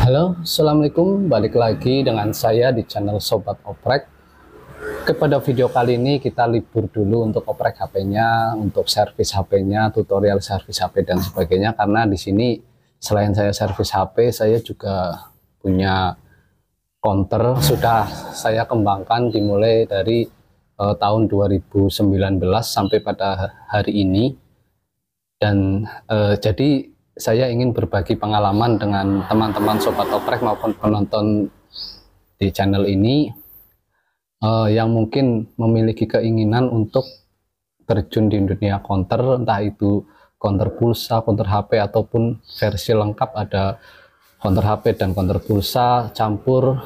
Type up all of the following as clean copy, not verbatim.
Halo, Assalamualaikum. Balik lagi dengan saya di channel Sobat Oprek. Kepada video kali ini kita libur dulu untuk oprek HP-nya, untuk servis HP-nya, tutorial servis HP dan sebagainya. Karena di sini selain saya servis HP, saya juga punya counter. Sudah saya kembangkan dimulai dari tahun 2019 sampai pada hari ini. Dan jadi saya ingin berbagi pengalaman dengan teman-teman Sobat Oprek maupun penonton di channel ini yang mungkin memiliki keinginan untuk terjun di dunia counter, entah itu counter pulsa, counter HP, ataupun versi lengkap ada counter HP dan counter pulsa campur.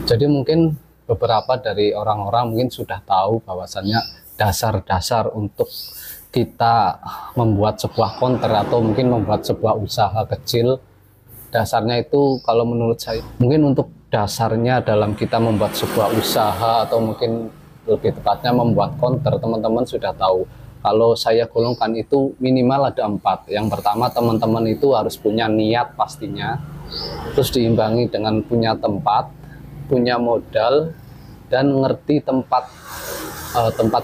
Jadi mungkin beberapa dari orang-orang mungkin sudah tahu bahwasannya dasar-dasar untuk kita membuat sebuah counter atau mungkin membuat sebuah usaha kecil. Dasarnya itu kalau menurut saya mungkin untuk dasarnya dalam kita membuat sebuah usaha atau mungkin lebih tepatnya membuat counter, teman-teman sudah tahu. Kalau saya golongkan itu minimal ada 4. Yang pertama, teman-teman itu harus punya niat pastinya, terus diimbangi dengan punya tempat, punya modal, dan ngerti tempat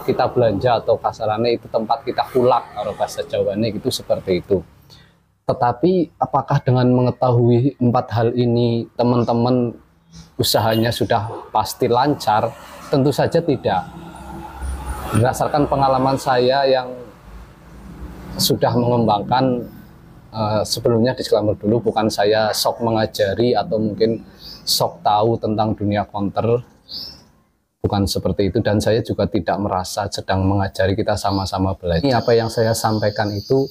kita belanja, atau kasarannya itu tempat kita kulak kalau bahasa Jawanya gitu, seperti itu. Tetapi apakah dengan mengetahui 4 hal ini teman-teman usahanya sudah pasti lancar? Tentu saja tidak. Berdasarkan pengalaman saya yang sudah mengembangkan, sebelumnya disclaimer dulu, bukan saya sok mengajari atau mungkin sok tahu tentang dunia counter, bukan seperti itu, dan saya juga tidak merasa sedang mengajari, kita sama-sama belajar. Ini apa yang saya sampaikan itu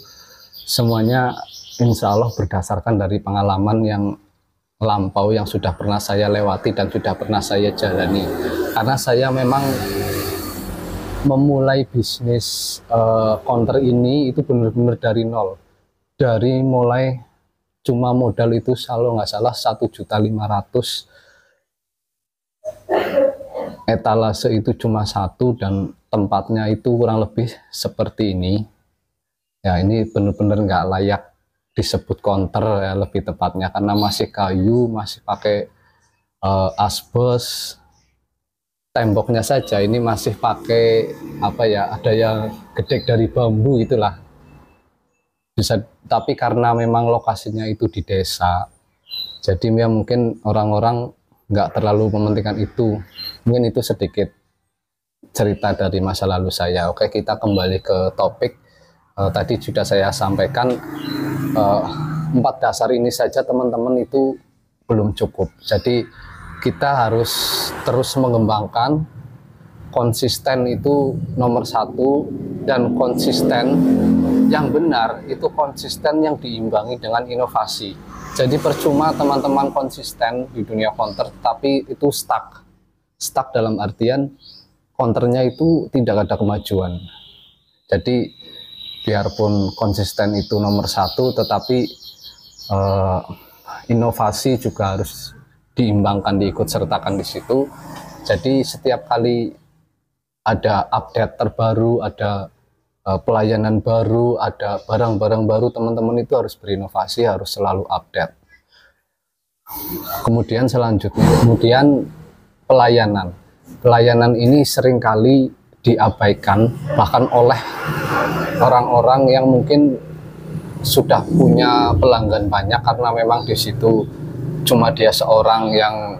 semuanya insya Allah berdasarkan dari pengalaman yang lampau yang sudah pernah saya lewati dan sudah pernah saya jalani. Karena saya memang memulai bisnis counter ini itu benar-benar dari nol. Dari mulai cuma modal itu kalau nggak salah 1.500.000, etalase itu cuma 1, dan tempatnya itu kurang lebih seperti ini ya. Ini benar-benar nggak layak disebut counter ya, lebih tepatnya, karena masih kayu, masih pakai asbes. Temboknya saja ini masih pakai apa ya, ada yang gede dari bambu itulah bisa. Tapi karena memang lokasinya itu di desa, jadi ya mungkin orang-orang nggak terlalu mementingkan itu. Mungkin itu sedikit cerita dari masa lalu saya. Oke, kita kembali ke topik. Tadi sudah saya sampaikan 4 dasar ini saja teman-teman itu belum cukup. Jadi kita harus terus mengembangkan. Konsisten itu nomor 1, dan konsisten yang benar itu konsisten yang diimbangi dengan inovasi. Jadi percuma teman-teman konsisten di dunia counter tapi itu stuck dalam artian counternya itu tidak ada kemajuan. Jadi biarpun konsisten itu nomor 1, tetapi inovasi juga harus diimbangkan, diikut sertakan di situ. Jadi setiap kali ada update terbaru, ada pelayanan baru, ada barang-barang baru, teman-teman itu harus berinovasi, harus selalu update. Kemudian selanjutnya, pelayanan ini seringkali diabaikan bahkan oleh orang-orang yang mungkin sudah punya pelanggan banyak, karena memang di situ cuma dia seorang yang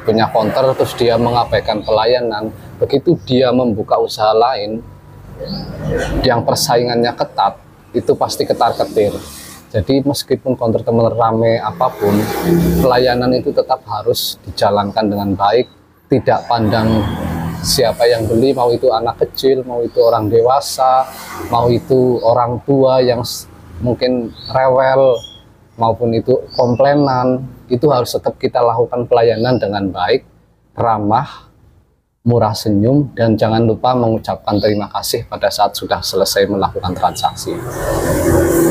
punya counter, terus dia mengabaikan pelayanan. Begitu dia membuka usaha lain yang persaingannya ketat, itu pasti ketar-ketir. Jadi meskipun counter teman rame apapun, pelayanan itu tetap harus dijalankan dengan baik, tidak pandang siapa yang beli, mau itu anak kecil, mau itu orang dewasa, mau itu orang tua yang mungkin rewel, maupun itu komplainan, itu harus tetap kita lakukan pelayanan dengan baik, ramah, murah senyum, dan jangan lupa mengucapkan terima kasih pada saat sudah selesai melakukan transaksi.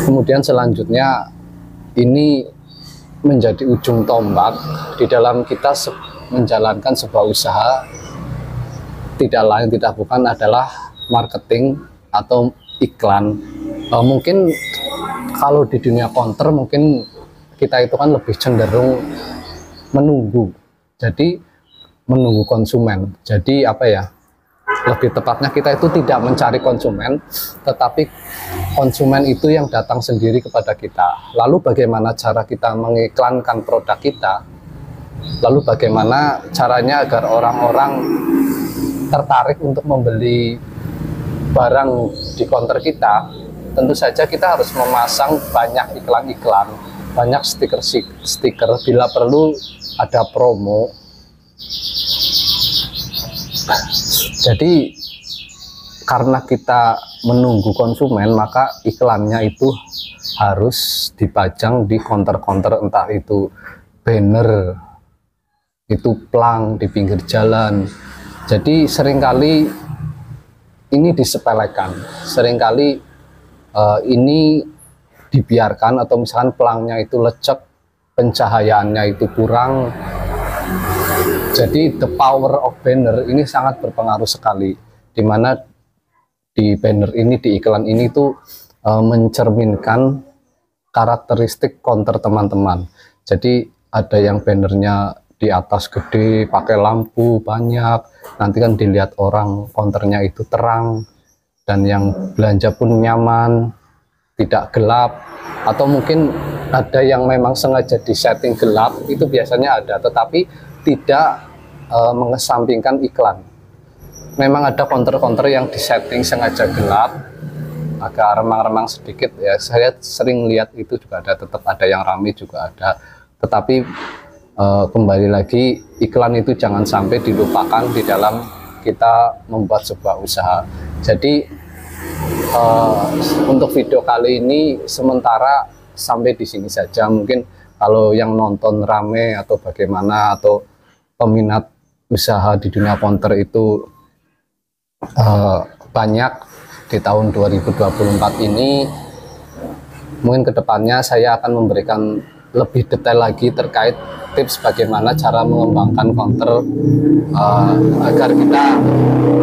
Kemudian selanjutnya, ini menjadi ujung tombak di dalam kita menjalankan sebuah usaha, tidak lain tidak bukan adalah marketing atau iklan. Mungkin kalau di dunia counter mungkin kita itu kan lebih cenderung menunggu, jadi menunggu konsumen. Jadi apa ya, lebih tepatnya kita itu tidak mencari konsumen, tetapi konsumen itu yang datang sendiri kepada kita. Lalu bagaimana cara kita mengiklankan produk kita, lalu bagaimana caranya agar orang-orang tertarik untuk membeli barang di counter kita. Tentu saja kita harus memasang banyak iklan-iklan, banyak stiker-stiker, bila perlu ada promo. Jadi karena kita menunggu konsumen, maka iklannya itu harus dipajang di counter-counter, entah itu banner, itu plang di pinggir jalan. Jadi seringkali ini disepelekan, seringkali ini dibiarkan, atau misalkan pelangnya itu lecek, pencahayaannya itu kurang. Jadi the power of banner ini sangat berpengaruh sekali, dimana di banner ini, di iklan ini tuh mencerminkan karakteristik counter teman-teman. Jadi ada yang bannernya di atas gede, pakai lampu banyak, nanti kan dilihat orang counternya itu terang, dan yang belanja pun nyaman, tidak gelap. Atau mungkin ada yang memang sengaja disetting gelap, itu biasanya ada, tetapi tidak mengesampingkan iklan. Memang ada counter-counter yang disetting sengaja gelap, agak remang-remang sedikit ya, saya sering lihat itu juga ada, tetap ada yang ramai juga ada. Tetapi kembali lagi, iklan itu jangan sampai dilupakan di dalam kita membuat sebuah usaha. Jadi untuk video kali ini sementara sampai di sini saja. Mungkin kalau yang nonton rame atau bagaimana, atau peminat usaha di dunia counter itu banyak di tahun 2024 ini, mungkin kedepannya saya akan memberikan lebih detail lagi terkait tips bagaimana cara mengembangkan counter agar kita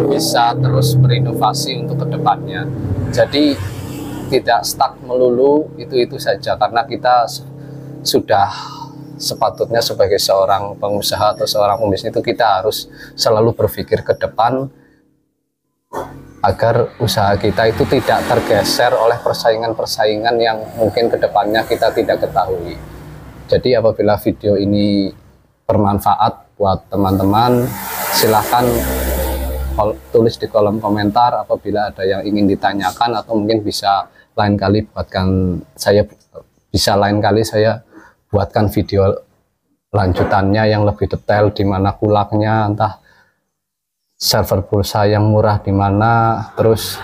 bisa terus berinovasi untuk kedepannya. Jadi tidak stuck melulu itu saja, karena kita sudah sepatutnya sebagai seorang pengusaha atau seorang pembisnis itu kita harus selalu berpikir ke depan agar usaha kita itu tidak tergeser oleh persaingan-persaingan yang mungkin kedepannya kita tidak ketahui. Jadi apabila video ini bermanfaat buat teman-teman, silahkan tulis di kolom komentar apabila ada yang ingin ditanyakan, atau mungkin bisa lain kali saya buatkan video lanjutannya yang lebih detail, di mana kulaknya, entah server pulsa yang murah di mana, terus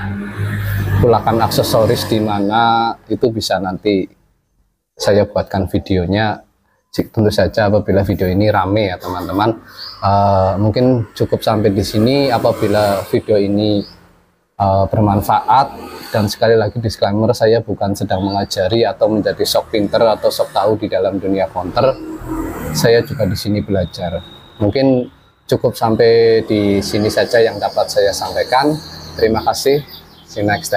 kulakan aksesoris di mana, itu bisa nanti saya buatkan videonya. Tentu saja apabila video ini rame ya teman-teman. Mungkin cukup sampai di sini. Apabila video ini bermanfaat, dan sekali lagi disclaimer, saya bukan sedang mengajari atau menjadi sok pinter atau sok tahu di dalam dunia counter. Saya juga di sini belajar. Mungkin cukup sampai di sini saja yang dapat saya sampaikan. Terima kasih. See you next time.